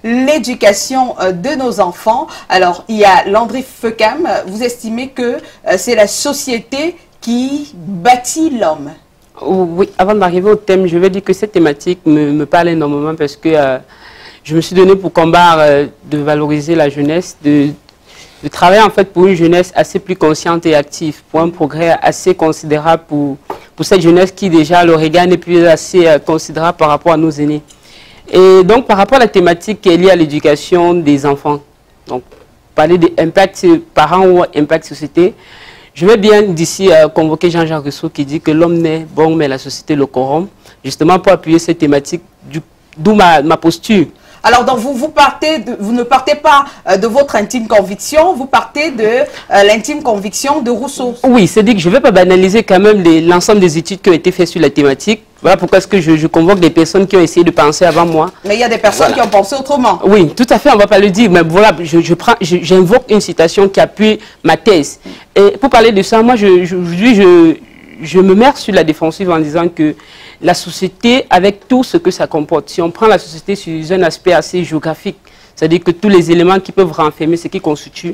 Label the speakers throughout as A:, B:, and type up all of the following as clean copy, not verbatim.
A: l'éducation de nos enfants. Alors, il y a Landry Fekam, vous estimez que c'est la société qui bâtit l'homme?
B: Oui, avant d'arriver au thème, je vais dire que cette thématique me parle énormément parce que je me suis donné pour combat de valoriser la jeunesse, de travailler en fait pour une jeunesse assez plus consciente et active, pour un progrès assez considérable pour cette jeunesse qui déjà le regard n'est plus assez considérable par rapport à nos aînés. Et donc par rapport à la thématique qui est liée à l'éducation des enfants, donc parler d'impact parents ou impact société, je vais bien d'ici convoquer Jean-Jacques Rousseau qui dit que l'homme naît bon mais la société le corrompt, justement pour appuyer cette thématique, d'où ma posture.
A: Alors, donc vous ne partez pas de votre intime conviction, vous partez de l'intime conviction de Rousseau.
B: Oui, c'est-à-dire que je ne vais pas banaliser quand même l'ensemble des études qui ont été faites sur la thématique. Voilà pourquoi est-ce que je convoque des personnes qui ont essayé de penser avant moi.
A: Mais il y a des personnes qui ont pensé autrement.
B: Oui, tout à fait, on ne va pas le dire. Mais voilà, j'invoque une citation qui appuie ma thèse. Et pour parler de ça, moi, je me mets sur la défensive en disant que la société, avec tout ce que ça comporte, si on prend la société sur un aspect assez géographique, c'est-à-dire que tous les éléments qui peuvent renfermer ce qui constitue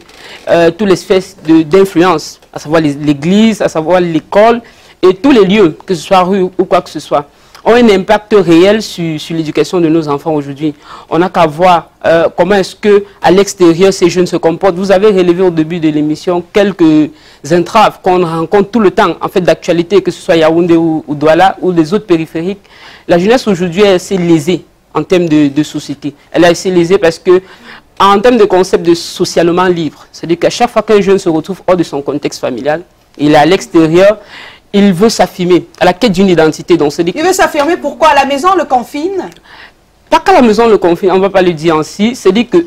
B: toutes les espèces d'influence, à savoir l'église, à savoir l'école, et tous les lieux, que ce soit rue ou quoi que ce soit, ont un impact réel sur l'éducation de nos enfants aujourd'hui. On n'a qu'à voir comment est-ce qu'à l'extérieur ces jeunes se comportent. Vous avez relevé au début de l'émission quelques entraves qu'on rencontre tout le temps, en fait, d'actualité, que ce soit Yaoundé ou Douala ou les autres périphériques. La jeunesse aujourd'hui est assez lésée en termes de société. Elle est assez lésée parce que, en termes de concept de socialement libre, c'est-à-dire qu'à chaque fois qu'un jeune se retrouve hors de son contexte familial, il est à l'extérieur, il veut s'affirmer, à la quête d'une identité. Donc, il
A: veut s'affirmer pourquoi? À la maison, on le confine?
B: Pas qu'à la maison, on le confine, on ne va pas le dire ainsi. C'est-à-dire que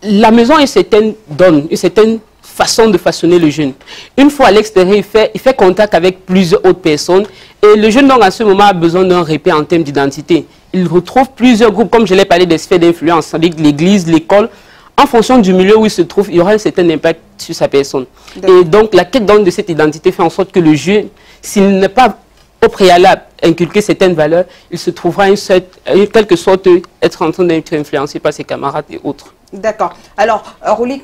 B: la maison a une certaine donne, une certaine façon de façonner le jeune. Une fois à l'extérieur, il fait contact avec plusieurs autres personnes. Et le jeune, donc, à ce moment, a besoin d'un repère en termes d'identité. Il retrouve plusieurs groupes, comme je l'ai parlé des sphères d'influence, c'est-à-dire l'église, l'école. En fonction du milieu où il se trouve, il y aura un certain impact sur sa personne. Et donc, la quête de cette identité fait en sorte que le jeune, s'il n'est pas au préalable inculquer certaines valeurs, il se trouvera en quelque sorte être en train d'être influencé par ses camarades et autres.
A: D'accord. Alors, Rouli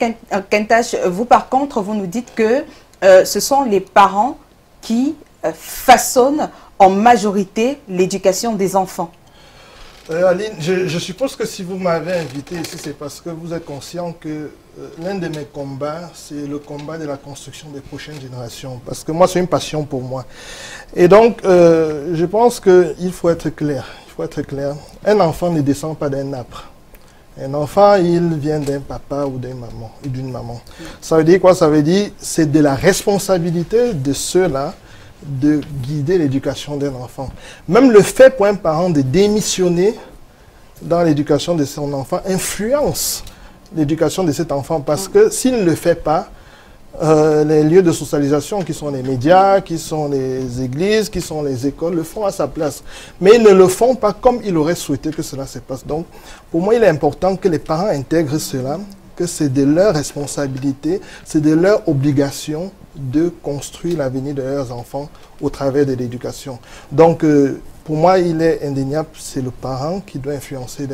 A: Kentash, vous par contre, vous nous dites que ce sont les parents qui façonnent en majorité l'éducation des enfants.
C: Aline, je suppose que si vous m'avez invité ici, c'est parce que vous êtes conscient que l'un de mes combats, c'est le combat de la construction des prochaines générations. Parce que moi, c'est une passion pour moi. Et donc, je pense qu'il faut être clair. Il faut être clair. Un enfant ne descend pas d'un arbre. Un enfant, il vient d'un papa ou d'une maman. Ça veut dire quoi? Ça veut dire c'est de la responsabilité de ceux-là de guider l'éducation d'un enfant. Même le fait pour un parent de démissionner dans l'éducation de son enfant influence l'éducation de cet enfant parce que s'il ne le fait pas, les lieux de socialisation qui sont les médias, qui sont les églises, qui sont les écoles, le font à sa place. Mais ils ne le font pas comme il aurait souhaité que cela se passe. Donc, pour moi, il est important que les parents intègrent cela, que c'est de leur responsabilité, c'est de leur obligation de construire l'avenir de leurs enfants au travers de l'éducation. Donc, pour moi, il est indéniable, c'est le parent qui doit influencer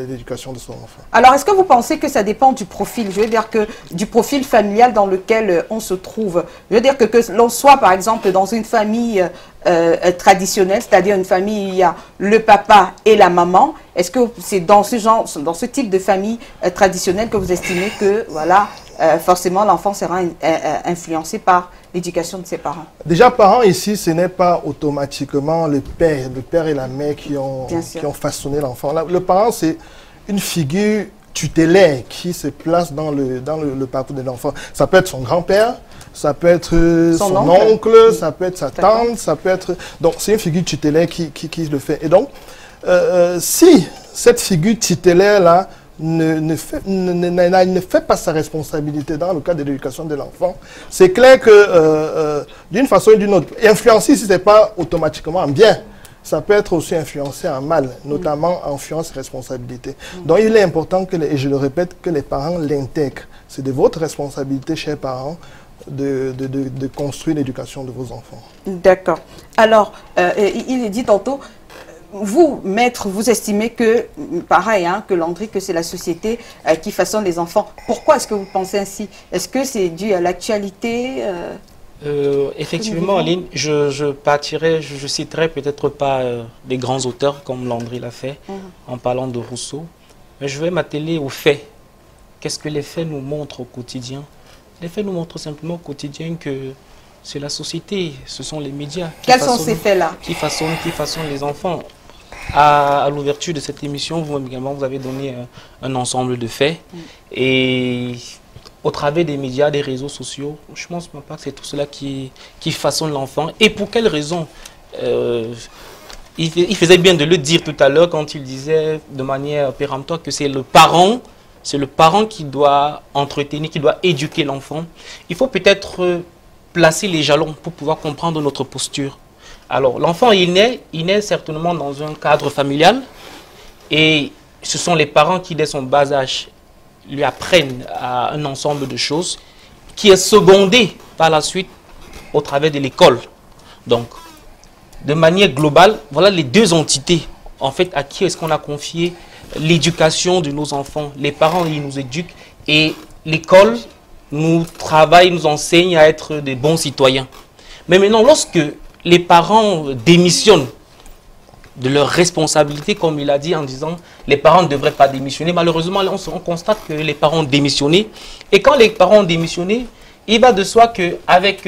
C: l'éducation de son enfant.
A: Alors, est-ce que vous pensez que ça dépend du profil? Je veux dire que du profil familial dans lequel on se trouve. Je veux dire que l'on soit, par exemple, dans une famille traditionnelle, c'est-à-dire une famille où il y a le papa et la maman. Est-ce que c'est dans ce type de famille traditionnelle que vous estimez que, voilà, forcément, l'enfant sera influencé par l'éducation de ses parents?
C: Déjà, parents ici, ce n'est pas automatiquement le père et la mère qui ont façonné l'enfant. Le parent, c'est une figure tutélaire qui se place dans le parcours de l'enfant. Ça peut être son grand-père, ça peut être son oncle, ça peut être sa tante, ça peut être... Donc, c'est une figure tutélaire qui le fait. Et donc, si cette figure tutélaire-là ne fait pas sa responsabilité dans le cadre de l'éducation de l'enfant, c'est clair que d'une façon ou d'une autre, influencer si ce n'est pas automatiquement en bien, ça peut être aussi influencé en mal, notamment en influence et responsabilité. Donc il est important, et je le répète, que les parents l'intègrent. C'est de votre responsabilité, chers parents, de construire l'éducation de vos enfants.
A: D'accord. Alors, il est dit tantôt, vous, maître, vous estimez que, pareil, hein, que Landry, que c'est la société qui façonne les enfants. Pourquoi est-ce que vous pensez ainsi? Est-ce que c'est dû à l'actualité
D: Effectivement, Aline, je citerai peut-être pas des grands auteurs comme Landry l'a fait en parlant de Rousseau, mais je vais m'atteler aux faits. Qu'est-ce que les faits nous montrent au quotidien? Les faits nous montrent simplement au quotidien que c'est la société, ce sont les médias.
A: Quels sont ces faits-là? Qui
D: façonnent les enfants. À l'ouverture de cette émission, vous également, vous avez donné un ensemble de faits. Et au travers des médias, des réseaux sociaux, je pense pas que c'est tout cela qui façonne l'enfant. Et pour quelle raison? Il faisait bien de le dire tout à l'heure quand il disait de manière péremptoire que c'est le parent qui doit entretenir, qui doit éduquer l'enfant. Il faut peut-être placer les jalons pour pouvoir comprendre notre posture. Alors, l'enfant, il naît certainement dans un cadre familial et ce sont les parents qui, dès son bas âge, lui apprennent à un ensemble de choses qui est secondé par la suite au travers de l'école. Donc, de manière globale, voilà les deux entités, en fait, à qui est-ce qu'on a confié l'éducation de nos enfants. Les parents, ils nous éduquent et l'école nous travaille, nous enseigne à être des bons citoyens. Mais maintenant, lorsque les parents démissionnent de leurs responsabilités, comme il a dit en disant les parents ne devraient pas démissionner, malheureusement, on constate que les parents ont démissionné. Et quand les parents ont démissionné, il va de soi qu'avec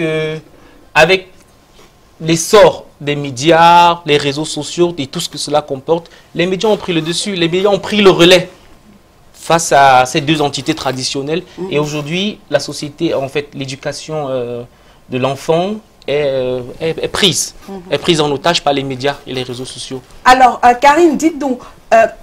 D: avec l'essor des médias, les réseaux sociaux et tout ce que cela comporte, les médias ont pris le dessus, les médias ont pris le relais face à ces deux entités traditionnelles. Et aujourd'hui, la société, en fait, l'éducation de l'enfant est prise en otage par les médias et les réseaux sociaux.
A: Alors, Karine, dites donc,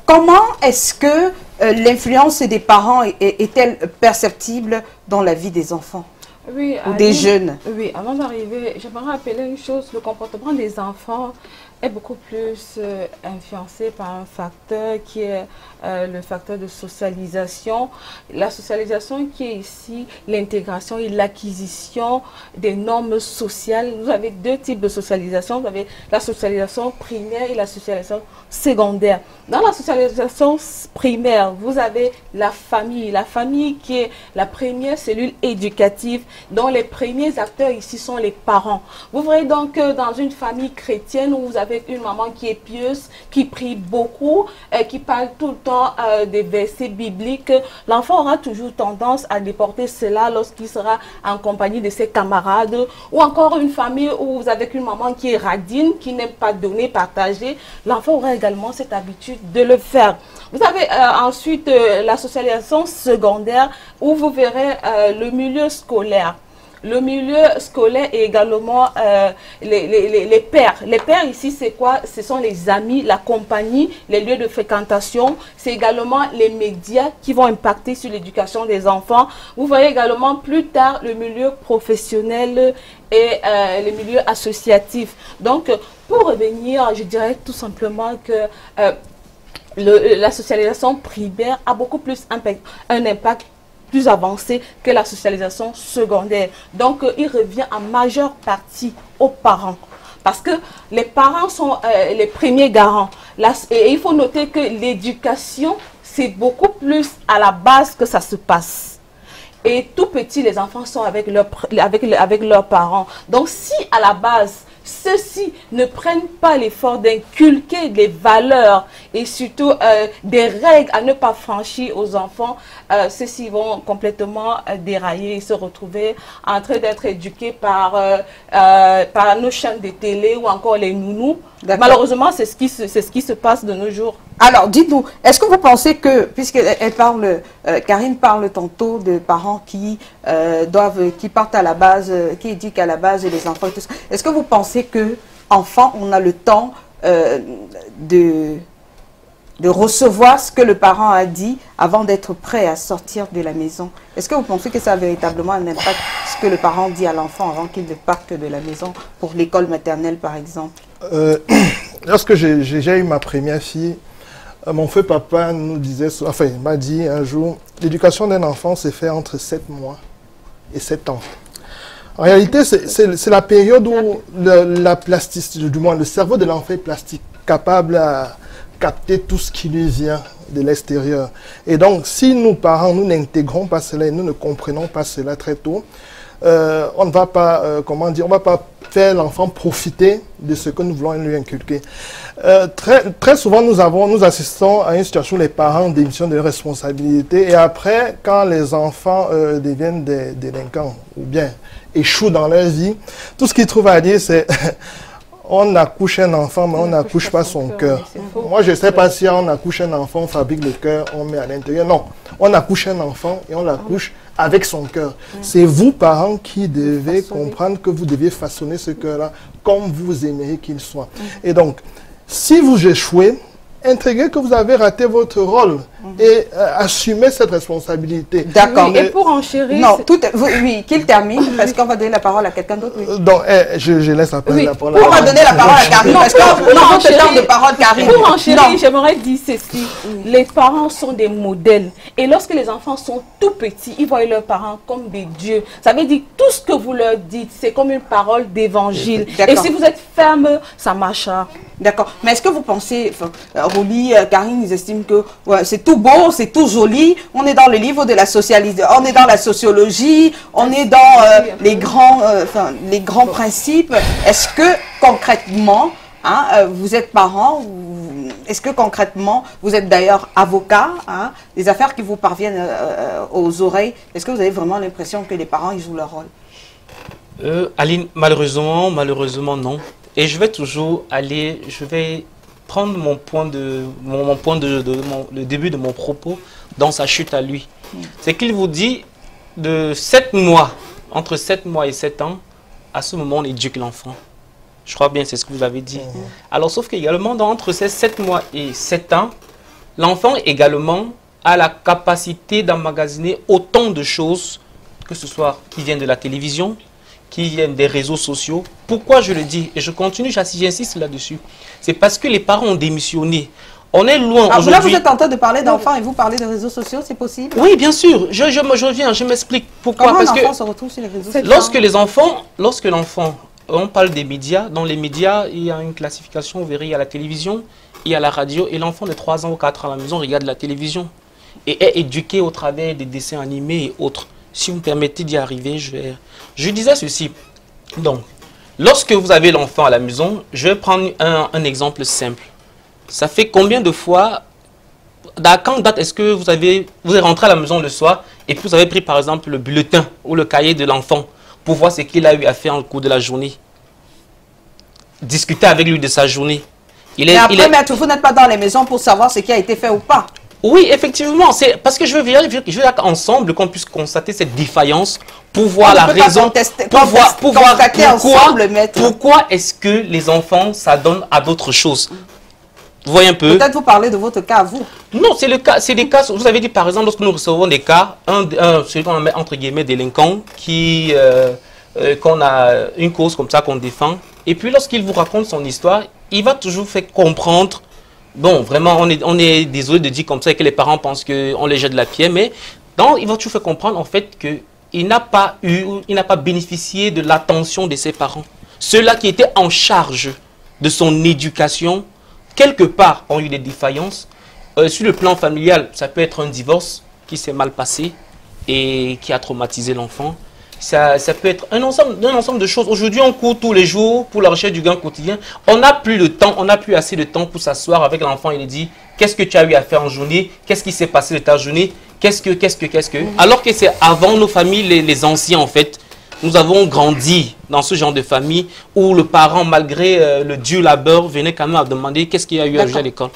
A: comment est-ce que l'influence des parents est-elle perceptible dans la vie des enfants ou des jeunes?
E: Oui, avant d'arriver, j'aimerais rappeler une chose, le comportement des enfants est beaucoup plus influencé par un facteur qui est le facteur de socialisation. La socialisation qui est ici, l'intégration et l'acquisition des normes sociales. Vous avez deux types de socialisation. Vous avez la socialisation primaire et la socialisation secondaire. Dans la socialisation primaire, vous avez la famille qui est la première cellule éducative, dont les premiers acteurs ici sont les parents. Vous voyez donc que dans une famille chrétienne où vous avez une maman qui est pieuse, qui prie beaucoup, qui parle tout le temps des versets bibliques, l'enfant aura toujours tendance à déporter cela lorsqu'il sera en compagnie de ses camarades, ou encore une famille où vous avez une maman qui est radine, qui n'aime pas donner, partager, l'enfant aura également cette habitude de le faire. Vous avez ensuite la socialisation secondaire où vous verrez le milieu scolaire. Le milieu scolaire et également les pères. Les pères ici, c'est quoi? Ce sont les amis, la compagnie, les lieux de fréquentation. C'est également les médias qui vont impacter sur l'éducation des enfants. Vous voyez également plus tard le milieu professionnel et les milieux associatifs. Donc, pour revenir, je dirais tout simplement que la socialisation primaire a beaucoup plus un impact plus avancé que la socialisation secondaire. Donc, il revient en majeure partie aux parents. Parce que les parents sont les premiers garants. Et il faut noter que l'éducation, c'est beaucoup plus à la base que ça se passe. Et tout petit, les enfants sont avec leurs parents. Donc, si à la base, ceux-ci ne prennent pas l'effort d'inculquer des valeurs et surtout des règles à ne pas franchir aux enfants, ceux-ci vont complètement dérailler et se retrouver en train d'être éduqués par nos chaînes de télé ou encore les nounous. Malheureusement, c'est ce qui se passe de nos jours.
A: Alors, dites-nous, est-ce que vous pensez que, puisque Karine parle tantôt de parents qui partent à la base, qui éduquent à la base les enfants et tout ça, est-ce que vous pensez que, enfant, on a le temps de recevoir ce que le parent a dit avant d'être prêt à sortir de la maison? Est-ce que vous pensez que ça a véritablement un impact, ce que le parent dit à l'enfant avant qu'il ne parte de la maison, pour l'école maternelle par exemple?
C: Lorsque j'ai eu ma première fille, mon feu papa nous disait, enfin il m'a dit un jour, l'éducation d'un enfant se fait entre 7 mois et 7 ans. En réalité, c'est la période où la plasticité, du moins le cerveau de l'enfant est plastique. capable à capter tout ce qui lui vient de l'extérieur. Et donc, si nous, parents, nous n'intégrons pas cela et nous ne comprenons pas cela très tôt, on ne va pas, comment dire, on va pas faire l'enfant profiter de ce que nous voulons lui inculquer. Très souvent, nous assistons à une situation où les parents démissionnent de leurs responsabilités et après, quand les enfants deviennent des délinquants ou bien échouent dans leur vie, tout ce qu'ils trouvent à dire, c'est on accouche un enfant, mais on n'accouche pas son cœur. Moi, je ne sais pas si on accouche un enfant, on fabrique le cœur, on met à l'intérieur. Non, on accouche un enfant et on l'accouche avec son cœur. C'est vous, parents, qui devez comprendre que vous devez façonner ce cœur-là comme vous aimeriez qu'il soit. Et donc, si vous échouez, intégrez que vous avez raté votre rôle et assumez cette responsabilité.
A: D'accord.
E: Oui, et pour enchérir...
A: Non, oui, qu'il termine, parce qu'on va donner la parole à quelqu'un d'autre. Oui.
C: Donc, je laisse la parole.
A: On va donner la parole à Karine, parce qu'on a notre temps de parole, Karine.
E: Pour enchérir, j'aimerais dire ceci. Les parents sont des modèles. Et lorsque les enfants sont tout petits, ils voient leurs parents comme des dieux. Ça veut dire tout ce que vous leur dites, c'est comme une parole d'évangile. Et si vous êtes ferme, ça marchera.
A: D'accord. Mais est-ce que vous pensez, Roli, Karine, ils estiment que ouais, c'est tout beau, c'est tout joli, on est dans le livre de la socialisation, on est dans la sociologie, on est dans les grands principes. Est-ce que concrètement, hein, vous êtes parents, est-ce que concrètement, vous êtes d'ailleurs avocat, hein, des affaires qui vous parviennent aux oreilles, est-ce que vous avez vraiment l'impression que les parents, ils jouent leur rôle?
D: Aline, malheureusement non. Et je vais toujours je vais prendre le début de mon propos dans sa chute à lui. C'est qu'il vous dit de 7 mois, entre 7 mois et 7 ans, à ce moment on éduque l'enfant. Je crois bien, c'est ce que vous avez dit. Alors, sauf qu'également, entre ces 7 mois et 7 ans, l'enfant également a la capacité d'emmagasiner autant de choses, que ce soit qui viennent de la télévision, qui viennent des réseaux sociaux. Pourquoi je le dis? Et je continue, j'insiste là-dessus. C'est parce que les parents ont démissionné. On est loin aujourd'hui.
A: Là, vous êtes en train de parler d'enfants et vous parlez de réseaux sociaux, c'est possible?
D: Oui, bien sûr. Je reviens, je m'explique. Pourquoi?
A: Comment
D: Parce
A: un enfant
D: que
A: se retrouve sur les réseaux sociaux?
D: lorsque l'enfant, on parle des médias, dans les médias, il y a une classification, vous verrez, il y a la télévision, il y a la radio, et l'enfant de 3 ans ou 4 ans à la maison regarde la télévision et est éduqué au travers des dessins animés et autres. Si vous me permettez d'y arriver, je disais ceci. Donc, lorsque vous avez l'enfant à la maison, je vais prendre un exemple simple. Ça fait combien de fois, à quand date est-ce que vous êtes rentré à la maison le soir et puis vous avez pris par exemple le bulletin ou le cahier de l'enfant pour voir ce qu'il a eu à faire au cours de la journée? Discuter avec lui de sa journée.
A: Maître, vous n'êtes pas dans les maisons pour savoir ce qui a été fait ou pas.
D: Oui, effectivement, c'est parce que je veux ensemble qu'on puisse constater cette défaillance pour voir la raison, pour voir pourquoi est-ce que les enfants s'adonnent à d'autres choses. Vous voyez un peu?
A: Peut-être vous parlez de votre cas à vous.
D: Non, c'est des cas, vous avez dit par exemple, lorsque nous recevons des cas, celui qu'on met entre guillemets délinquant, qu'on a une cause comme ça qu'on défend, et puis lorsqu'il vous raconte son histoire, il va toujours faire comprendre. Bon, vraiment, on est désolé de dire comme ça et que les parents pensent qu'on les jette de la pierre, mais il va toujours faire comprendre en fait qu'il n'a pas bénéficié de l'attention de ses parents. Ceux-là qui étaient en charge de son éducation, quelque part, ont eu des défaillances. Sur le plan familial, ça peut être un divorce qui s'est mal passé et qui a traumatisé l'enfant. Ça peut être un ensemble de choses. Aujourd'hui, on court tous les jours pour la recherche du gain quotidien. On n'a plus le temps, on n'a plus assez de temps pour s'asseoir avec l'enfant et lui dire qu'est-ce que tu as eu à faire en journée, qu'est-ce qui s'est passé de ta journée, qu'est-ce que. Alors que c'est avant nos familles, les anciens en fait, nous avons grandi dans ce genre de famille où le parent, malgré le dur labeur, venait quand même à demander qu'est-ce qu'il y a eu à jouer à l'école.